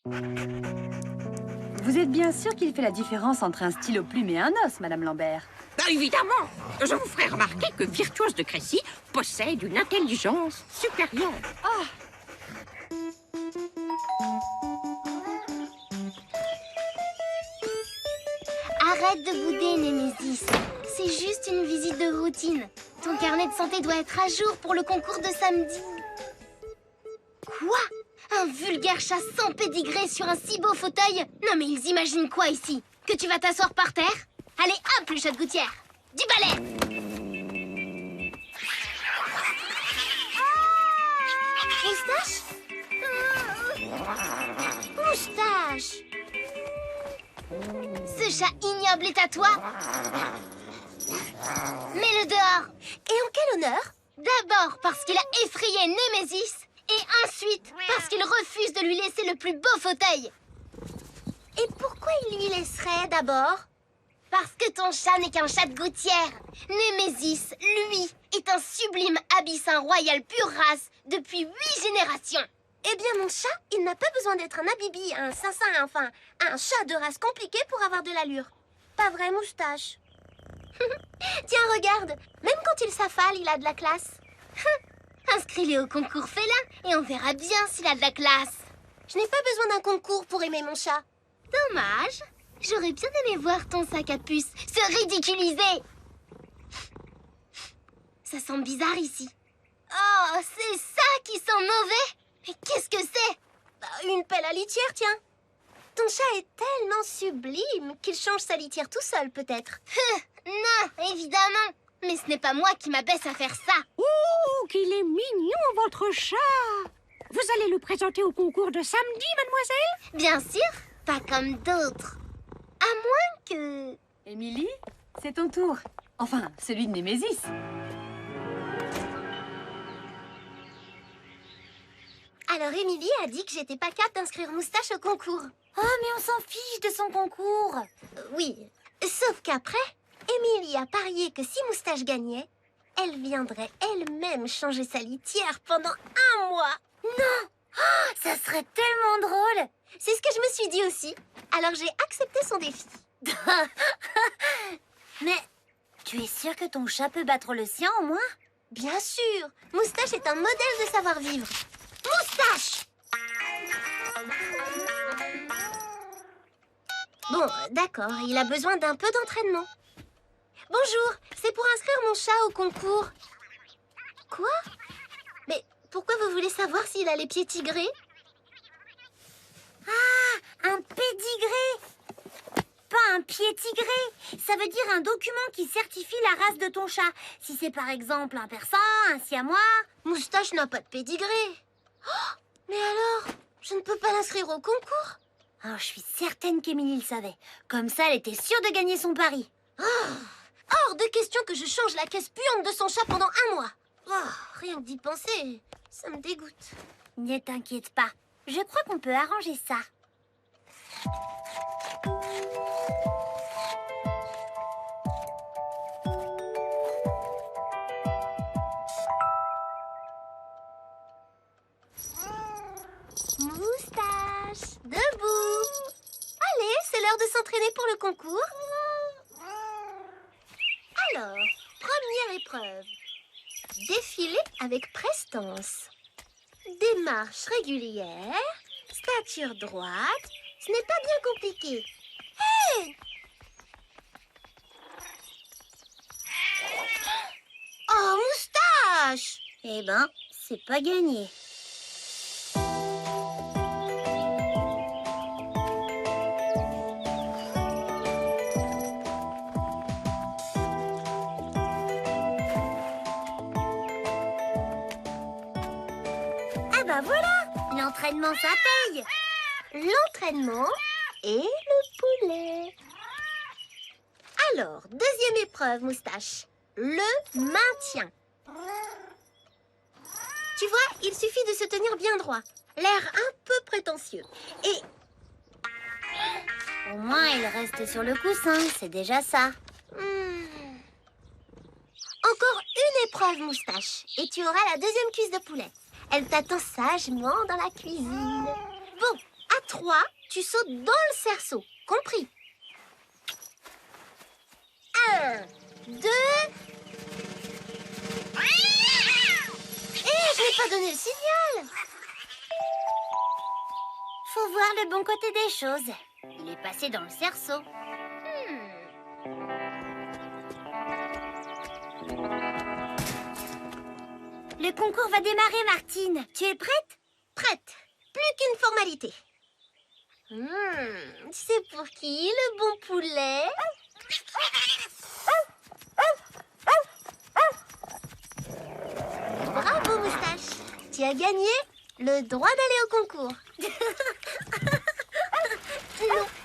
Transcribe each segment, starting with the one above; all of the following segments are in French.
Vous êtes bien sûr qu'il fait la différence entre un stylo plume et un os, Madame Lambert? Bah, évidemment. Je vous ferai remarquer que Virtuose de Crécy possède une intelligence supérieure. Arrête de bouder, Némésis. C'est juste une visite de routine. Ton carnet de santé doit être à jour pour le concours de samedi. Quoi? Un vulgaire chat sans pédigré sur un si beau fauteuil? Non mais ils imaginent quoi ici? Que tu vas t'asseoir par terre? Allez hop, le chat de gouttière! Du balai! Moustache? Moustache! Ce chat ignoble est à toi! Mets-le dehors! Et en quel honneur? D'abord parce qu'il a effrayé Némésis, et ensuite parce qu'il refuse de lui laisser le plus beau fauteuil. Et pourquoi il lui laisserait d'abord? Parce que ton chat n'est qu'un chat de gouttière. Némésis, lui, est un sublime abyssin royal pure race depuis 8 générations. Eh bien, mon chat, il n'a pas besoin d'être un abibi, un sainsin, enfin, un chat de race compliquée pour avoir de l'allure. Pas vrai, Moustache? Tiens, regarde, même quand il s'affale, il a de la classe. Inscris-le au concours félin et on verra bien s'il a de la classe. Je n'ai pas besoin d'un concours pour aimer mon chat. Dommage. J'aurais bien aimé voir ton sac à puce se ridiculiser. Ça sent bizarre ici. Oh, c'est ça qui sent mauvais. Mais qu'est-ce que c'est? Une pelle à litière, tiens. Ton chat est tellement sublime qu'il change sa litière tout seul, peut-être. Non, évidemment. Mais ce n'est pas moi qui m'abaisse à faire ça. Oh, qu'il est mignon, votre chat! Vous allez le présenter au concours de samedi, mademoiselle? Bien sûr, pas comme d'autres. À moins que... Émilie, c'est ton tour. Enfin, celui de Némésis. Alors, Émilie a dit que j'étais pas capable d'inscrire Moustache au concours. Oh, mais on s'en fiche de son concours. Oui, sauf qu'après, Émilie a parié que si Moustache gagnait, elle viendrait elle-même changer sa litière pendant 1 mois. Non! Oh, ça serait tellement drôle! C'est ce que je me suis dit aussi. Alors j'ai accepté son défi. Mais tu es sûre que ton chat peut battre le sien au moins? Bien sûr! Moustache est un modèle de savoir-vivre. Moustache! Bon, d'accord, il a besoin d'un peu d'entraînement. Bonjour, c'est pour inscrire mon chat au concours. Quoi? Mais pourquoi vous voulez savoir s'il a les pieds tigrés? Ah, un pédigré! Pas un pied tigré. Ça veut dire un document qui certifie la race de ton chat. Si c'est par exemple un persan, un siamois... Moustache n'a pas de pédigré. Oh, mais alors, je ne peux pas l'inscrire au concours? Alors, je suis certaine qu'Émilie le savait. Comme ça, elle était sûre de gagner son pari. Hors de question que je change la caisse puante de son chat pendant 1 mois. Oh, rien que d'y penser, ça me dégoûte. Ne t'inquiète pas, je crois qu'on peut arranger ça. Moustache, debout. Allez, c'est l'heure de s'entraîner pour le concours. Alors, première épreuve. Défiler avec prestance. Démarche régulière. Stature droite. Ce n'est pas bien compliqué. Hé! Oh, Moustache! Eh ben, c'est pas gagné. Ah bah voilà! L'entraînement, ça paye! L'entraînement et le poulet. Alors, deuxième épreuve, Moustache. Le maintien. Tu vois, il suffit de se tenir bien droit. L'air un peu prétentieux. Et... Au moins, il reste sur le coussin, c'est déjà ça. Encore une épreuve, Moustache. Et tu auras la deuxième cuisse de poulet. Elle t'attend sagement dans la cuisine. Bon, à 3, tu sautes dans le cerceau. Compris? 1, 2... Je n'ai pas donné le signal. Faut voir le bon côté des choses. Il est passé dans le cerceau. Le concours va démarrer, Martine. Tu es prête? Prête. Plus qu'une formalité. C'est pour qui, le bon poulet? Bravo, Moustache. Tu as gagné le droit d'aller au concours.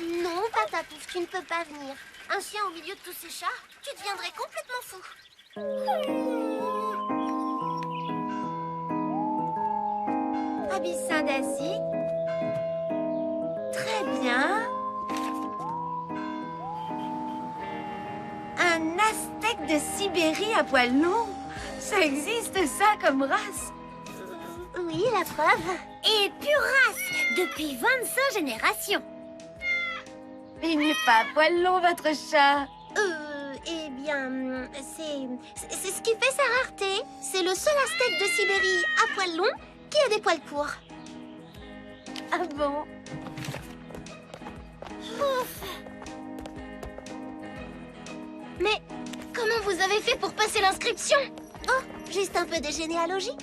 Non, Patapouf, tu ne peux pas venir. Un chien au milieu de tous ces chats, tu deviendrais complètement fou. Abyssin d'Asie. Très bien. Un aztèque de Sibérie à poils longs. Ça existe, ça, comme race? Oui, la preuve. Et pure race, depuis 25 générations. Il n'est pas à poils longs, votre chat. Eh bien, c'est ce qui fait sa rareté. C'est le seul aztèque de Sibérie à poils longs qui a des poils courts. Ah bon? Ouf. Mais comment vous avez fait pour passer l'inscription? Oh, juste un peu de généalogie.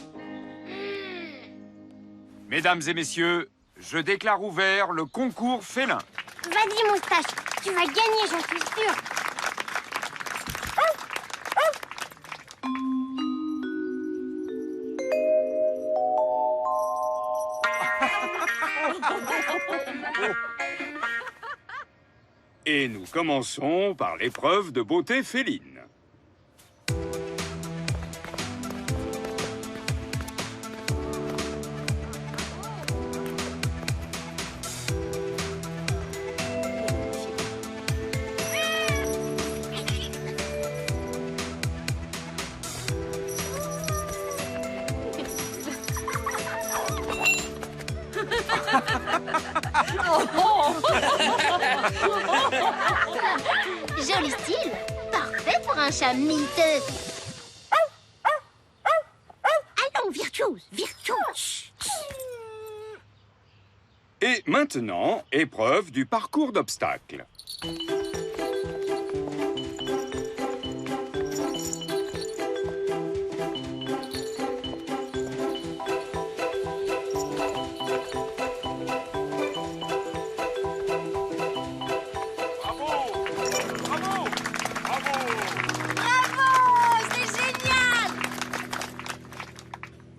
Mesdames et messieurs, je déclare ouvert le concours félin. Vas-y, Moustache, tu vas gagner, j'en suis sûre. Et nous commençons par l'épreuve de beauté féline. Joli style, parfait pour un chat miteux. Allons, virtuose, virtuose. Et maintenant, épreuve du parcours d'obstacles.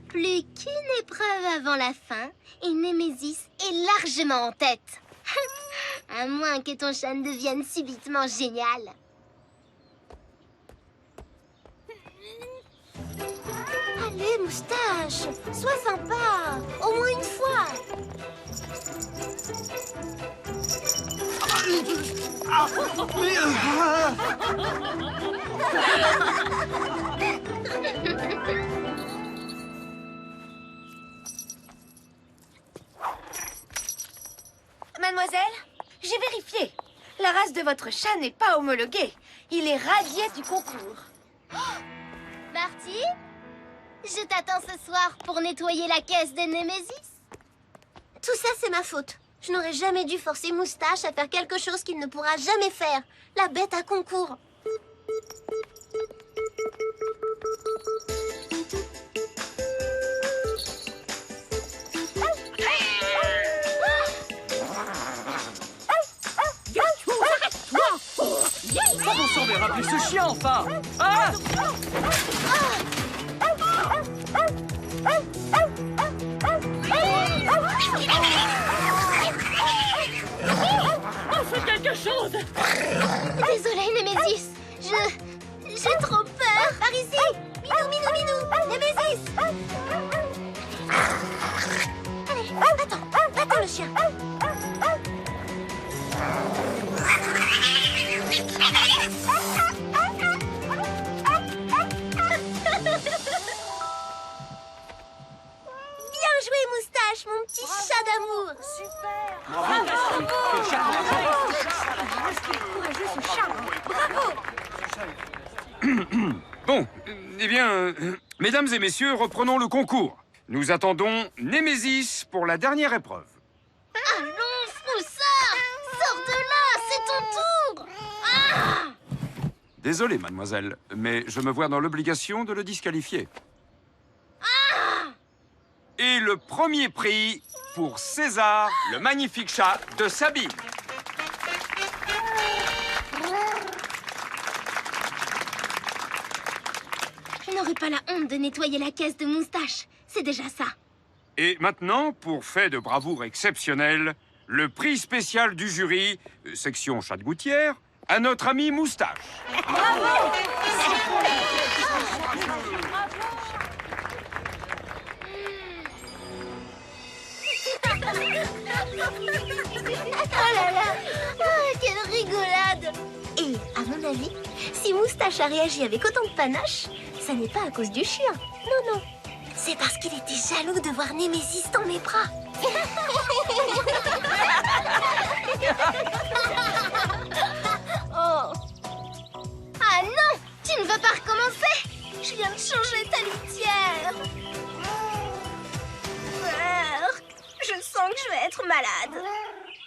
Plus qu'une épreuve avant la fin, et Némésis est largement en tête. À moins que ton chat ne devienne subitement génial. Allez, Moustache, sois sympa, au moins une fois. Mademoiselle, j'ai vérifié. La race de votre chat n'est pas homologuée. Il est radié du concours. Marty, je t'attends ce soir pour nettoyer la caisse de Némésis. Tout ça, c'est ma faute. Je n'aurais jamais dû forcer Moustache à faire quelque chose qu'il ne pourra jamais faire. La bête à concours. Comment on s'en est rappelé ce chien, enfin? Ah! On fait quelque chose! Désolée, Némésis. J'ai trop peur. Par ici. Minou, minou, minou. Némésis. Allez, attends le chien. Bien joué, Moustache, mon petit chat d'amour. Bon, eh bien, mesdames et messieurs, reprenons le concours. Nous attendons Némésis pour la dernière épreuve. Allons, Froussard! Sors de là, c'est ton tour! Ah! Désolé, mademoiselle, mais je me vois dans l'obligation de le disqualifier. Et le premier prix pour César, le magnifique chat de Sabine. Je n'aurais pas la honte de nettoyer la caisse de Moustache. C'est déjà ça. Et maintenant, pour fait de bravoure exceptionnel, le prix spécial du jury, section chat de gouttière, à notre ami Moustache. Oh là là! Ah, quelle rigolade! Et, à mon avis, si Moustache a réagi avec autant de panache, ça n'est pas à cause du chien. Non, non. C'est parce qu'il était jaloux de voir Némésis dans mes bras. Oh. Ah non! Tu ne veux pas recommencer? Je viens de changer ta litière. Je sens que je vais être malade.